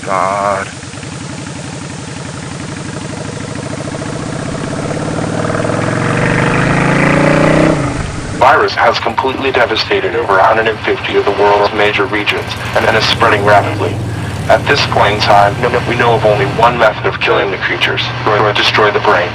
God. Virus has completely devastated over 150 of the world's major regions and is spreading rapidly. At this point in time, we know of only one method of killing the creatures, or destroy the brain.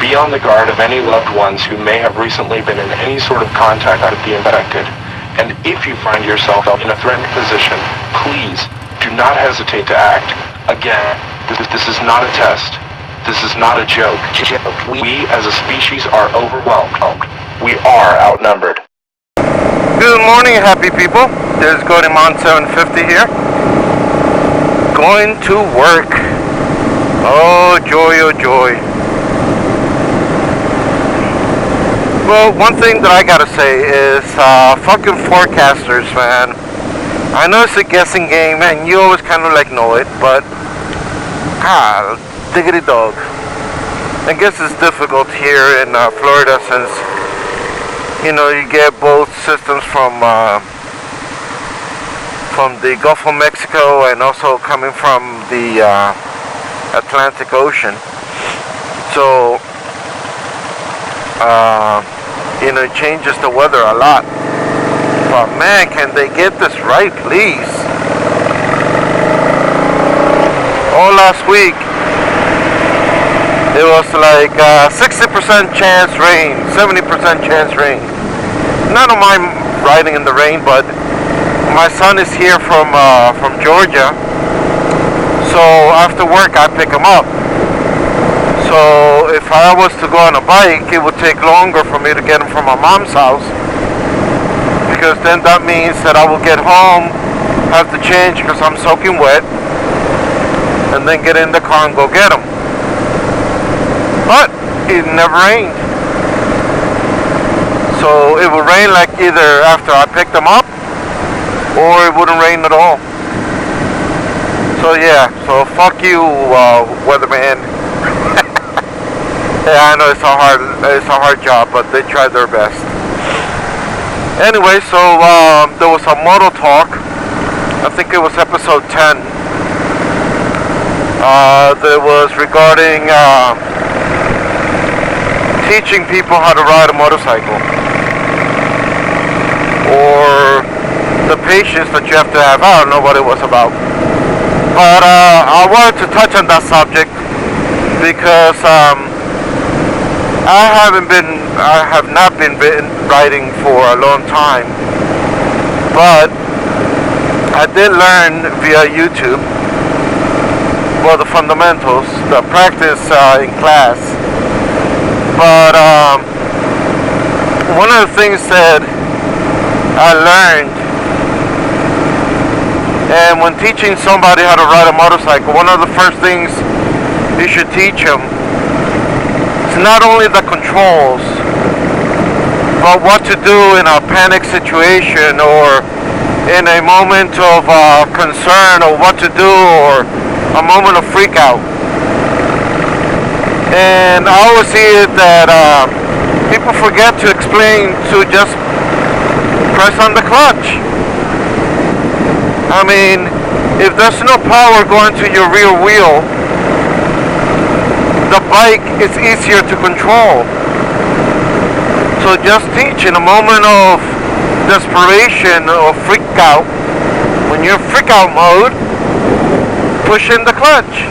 Be on the guard of any loved ones who may have recently been in any sort of contact with the infected. And if you find yourself in a threatened position, please do not hesitate to act. Again, this is not a test. This is not a joke. We as a species are overwhelmed. We are outnumbered. Good morning, happy people. This is Cody Mon 750 here. Going to work. Oh joy, oh joy. Well, one thing that I gotta say is fucking forecasters, man. I know it's a guessing game and you always kind of like know it, but diggity dog. I guess it's difficult here in Florida since you get both systems from the Gulf of Mexico and also coming from the Atlantic Ocean. So it changes the weather a lot. But man, can they get this right, please? All last week it was like 60% chance rain, 70% chance rain. None of my riding in the rain, but my son is here from Georgia, so after work I pick him up. So if I was to go on a bike, it would take longer for me to get him from my mom's house, because then that means that I will get home, have to change because I'm soaking wet, and then get in the car and go get him. But it never rained. So it would rain like either after I picked them up, or it wouldn't rain at all. So yeah, so fuck you, weatherman. Yeah, I know it's a hard job, but they tried their best. Anyway, so there was a Mototalk. I think it was episode 10. That was regarding teaching people how to ride a motorcycle, or the patience that you have to have. I don't know what it was about, but I wanted to touch on that subject because I have not been riding for a long time, but I did learn via YouTube, well, the fundamentals, the practice in class. But one of the things that I learned, and when teaching somebody how to ride a motorcycle, one of the first things you should teach them is not only the controls, but what to do in a panic situation or in a moment of concern, or what to do, or a moment of freak out. And I always see it that people forget to explain to just press on the clutch. I mean, if there's no power going to your rear wheel, the bike is easier to control. So just teach in a moment of desperation or freak out. When you're in freak out mode, push in the clutch.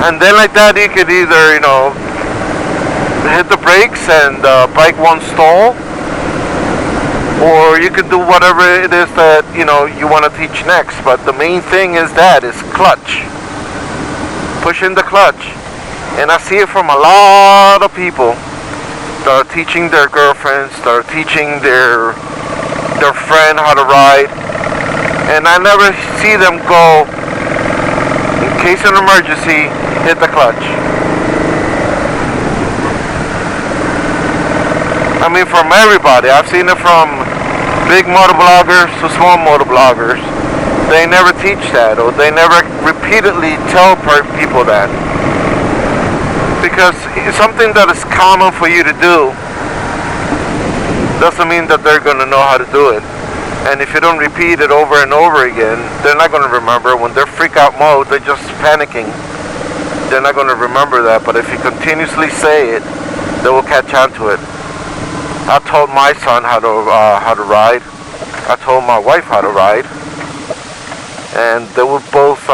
And then like that you could either, hit the brakes and the bike won't stall, or you could do whatever it is that, you want to teach next. But the main thing is clutch. Push in the clutch. And I see it from a lot of people that are teaching their girlfriends, that are teaching their friend how to ride. And I never see them go, in case of an emergency, hit the clutch. I mean, from everybody. I've seen it from big motovloggers to small motovloggers. They never teach that, or they never repeatedly tell people that. Because it's something that is common for you to do doesn't mean that they're going to know how to do it. And if you don't repeat it over and over again, they're not going to remember. When they're freak out mode, they're just panicking. They're not going to remember that. But if you continuously say it, they will catch on to it. I told my son how to ride. I told my wife how to ride, and they will both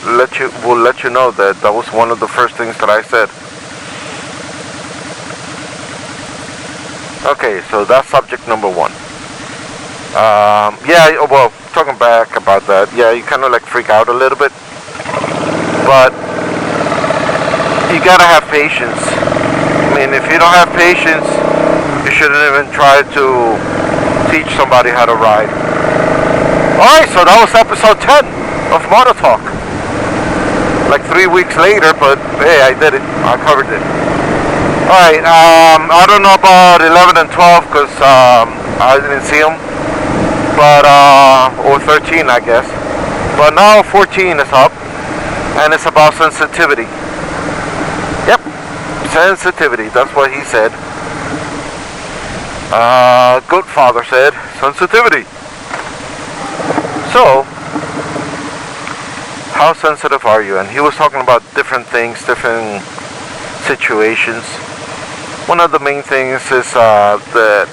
let you know that that was one of the first things that I said. Okay, so that's subject number one. Yeah, well, talking back about that, yeah, you kind of like freak out a little bit, but you gotta have patience. I mean, if you don't have patience, you shouldn't even try to teach somebody how to ride. Alright, so that was episode 10 of Mototalk. Like 3 weeks later, but hey, I did it. I covered it. Alright, I don't know about 11 and 12 because I didn't see them. But, or 13, I guess. But now 14 is up, and it's about sensitivity. Yep, sensitivity, that's what he said. Goat father said, sensitivity. So, how sensitive are you? And he was talking about different things, different situations. One of the main things is that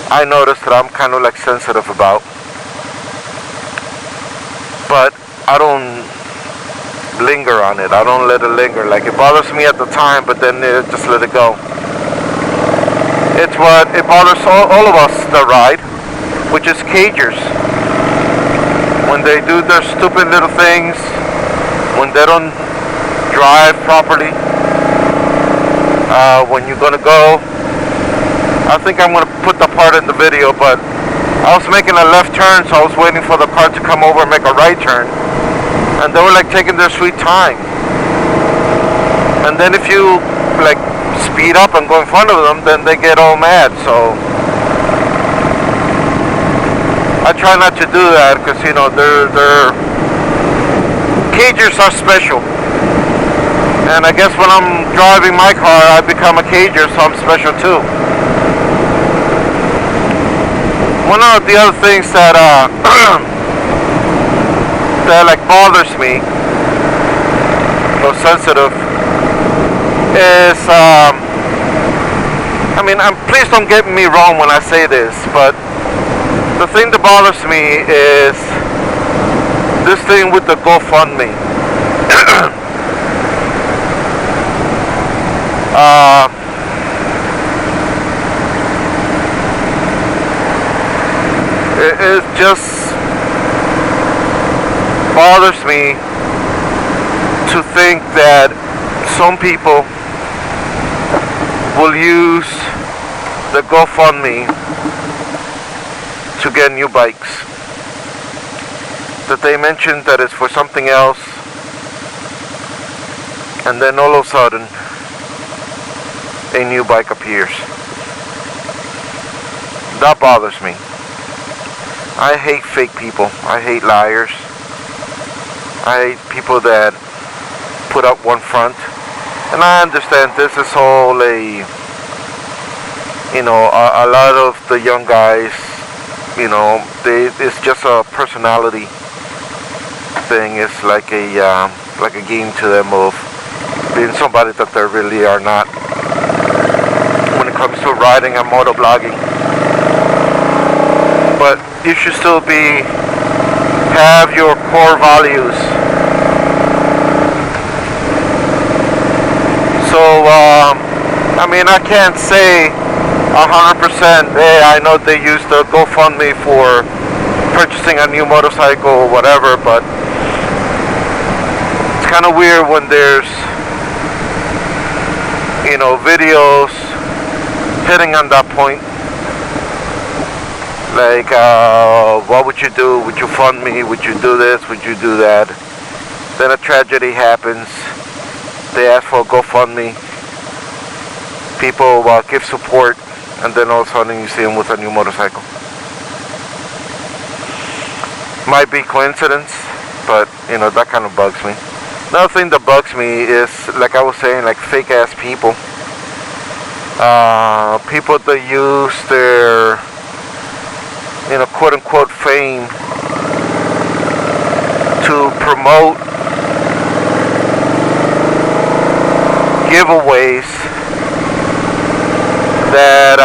I noticed that I'm kind of like sensitive about. But I don't linger on it. I don't let it linger. Like, it bothers me at the time, but then just let it go. It's what it bothers all of us that ride, which is cagers. When they do their stupid little things, when they don't drive properly, when you're gonna go, I think I'm gonna put the part in the video, but I was making a left turn, so I was waiting for the car to come over and make a right turn, and they were like taking their sweet time. And then if you like speed up and go in front of them, then they get all mad. So I try not to do that because, you know, they're cagers are special. And I guess when I'm driving my car, I become a cager, so I'm special too. One of the other things that that like bothers me, so sensitive, is I mean, please don't get me wrong when I say this, but the thing that bothers me is this thing with the GoFundMe. It just bothers me to think that some people will use the GoFundMe to get new bikes. That they mentioned that it's for something else, and then all of a sudden a new bike appears. That bothers me. I hate fake people. I hate liars. I hate people that put up one front. And I understand this is all a lot of the young guys, you know, it's just a personality thing. It's like a game to them of being somebody that they really are not when it comes to riding and motovlogging. But you should still have your core values. So, I mean, I can't say 100%, hey, I know they use the GoFundMe for purchasing a new motorcycle or whatever, but it's kind of weird when there's, you know, videos hitting on that point. Like, what would you do? Would you fund me? Would you do this? Would you do that? Then a tragedy happens. They ask for a GoFundMe. People give support, and then all of a sudden you see them with a new motorcycle. Might be coincidence, but you know, that kind of bugs me. Another thing that bugs me is, like I was saying, like fake ass people. People that use their quote unquote fame to promote giveaways that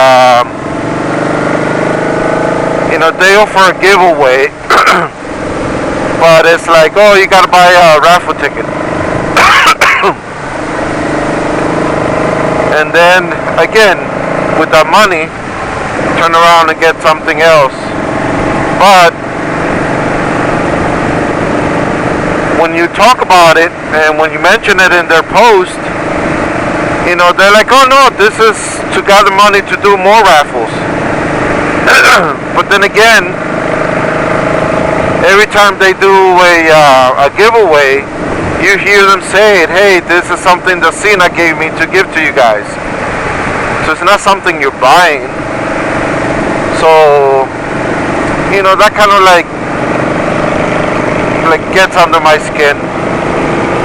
they offer a giveaway, but it's like, oh, you gotta buy a raffle ticket. And then again, with that money, turn around and get something else. But when you talk about it and when you mention it in their post, they're like, oh no, this is to gather money to do more raffles. But then again, every time they do a giveaway, you hear them say it, hey, this is something that Cena gave me to give to you guys. So it's not something you're buying. So, that kind of like gets under my skin.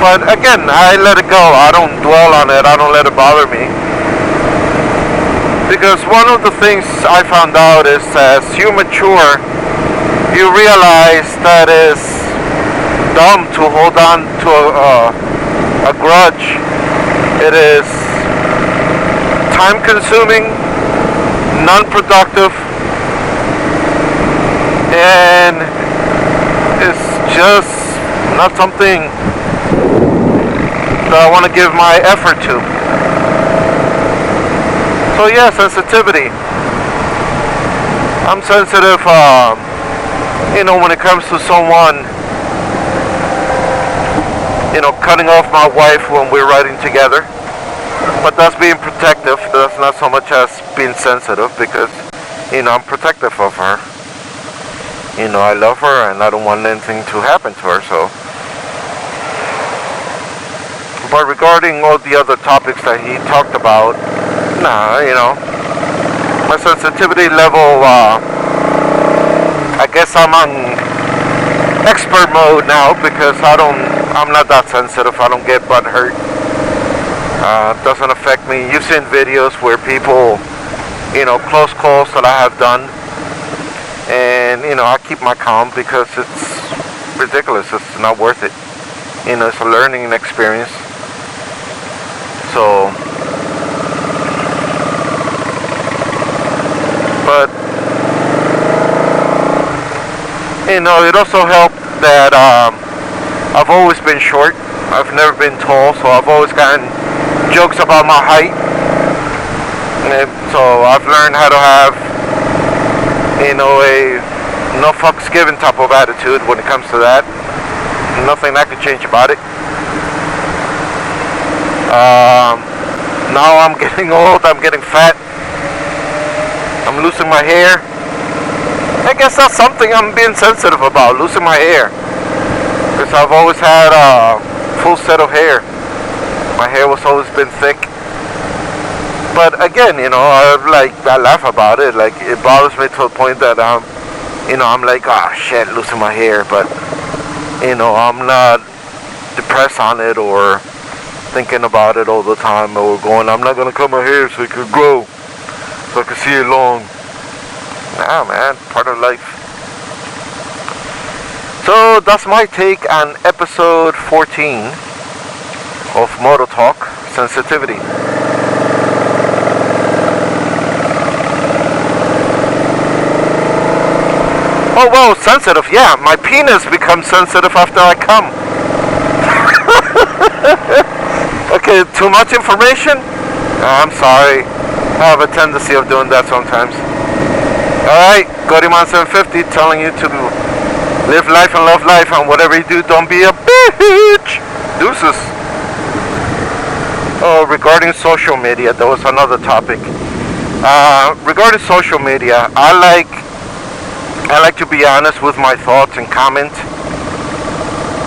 But again, I let it go. I don't dwell on it. I don't let it bother me. Because one of the things I found out is as you mature, you realize that it's dumb to hold on to a grudge. It is time consuming, non-productive, and it's just not something that I want to give my effort to. So yeah, sensitivity. I'm sensitive, when it comes to someone, cutting off my wife when we're riding together. But that's being protective. That's not so much as being sensitive, because, I'm protective of her. I love her and I don't want anything to happen to her, so. But regarding all the other topics that he talked about, my sensitivity level, I guess I'm on expert mode now, because I'm not that sensitive. I don't get butt hurt. It doesn't affect me. You've seen videos where people, close calls that I have done, and I keep my calm because it's ridiculous. It's not worth it. It's a learning experience. So, but it also helped that I've always been short. I've never been tall, so I've always gotten jokes about my height. And so I've learned how to have a no fucks given type of attitude when it comes to that. Nothing I can change about it. Now I'm getting old, I'm getting fat, I'm losing my hair. I guess that's something I'm being sensitive about, losing my hair. Because I've always had a full set of hair. My hair was always been thick. But again, I laugh about it. Like, it bothers me to a point that I'm like, shit, losing my hair. But, I'm not depressed on it or thinking about it all the time, or going, I'm not going to cut my hair so it could grow, so I can see it long. Nah, man, part of life. So that's my take on episode 14 of Mototalk, sensitivity. Oh, well, sensitive, yeah, my penis becomes sensitive after I come. Okay, too much information? I'm sorry. I have a tendency of doing that sometimes. Alright, Godyman750 telling you to live life and love life, and whatever you do, don't be a bitch. Deuces. Oh, regarding social media, there was another topic. Regarding social media, I like to be honest with my thoughts and comment.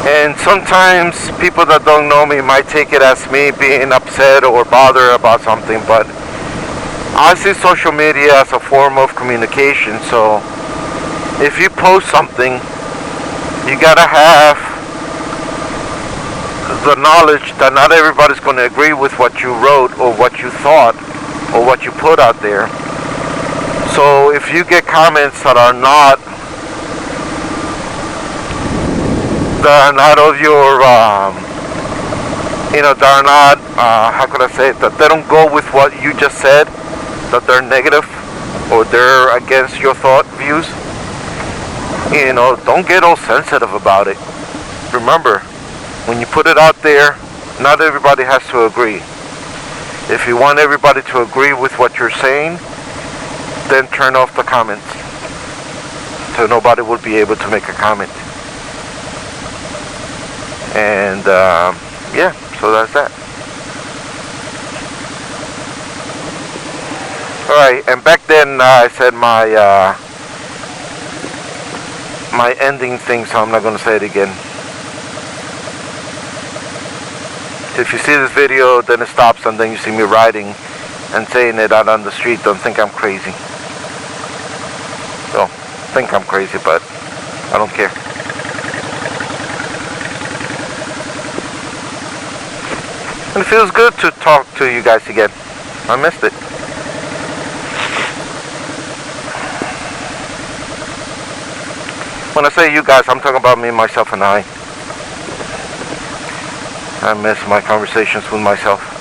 And sometimes people that don't know me might take it as me being upset or bothered about something, but I see social media as a form of communication. So if you post something, you gotta have the knowledge that not everybody's going to agree with what you wrote or what you thought or what you put out there. So if you get comments that are not of your, that are not, how could I say it, that they don't go with what you just said, that they're negative or they're against your thought views, don't get all sensitive about it. Remember, when you put it out there, not everybody has to agree. If you want everybody to agree with what you're saying, then turn off the comments, so nobody will be able to make a comment. And yeah, so that's that. Alright, and back then I said my ending thing, so I'm not going to say it again. If you see this video, then it stops, and then you see me riding and saying it out on the street, don't think I'm crazy. So, think I'm crazy, but I don't care. And it feels good to talk to you guys again. I missed it. When I say you guys, I'm talking about me, myself, and I miss my conversations with myself.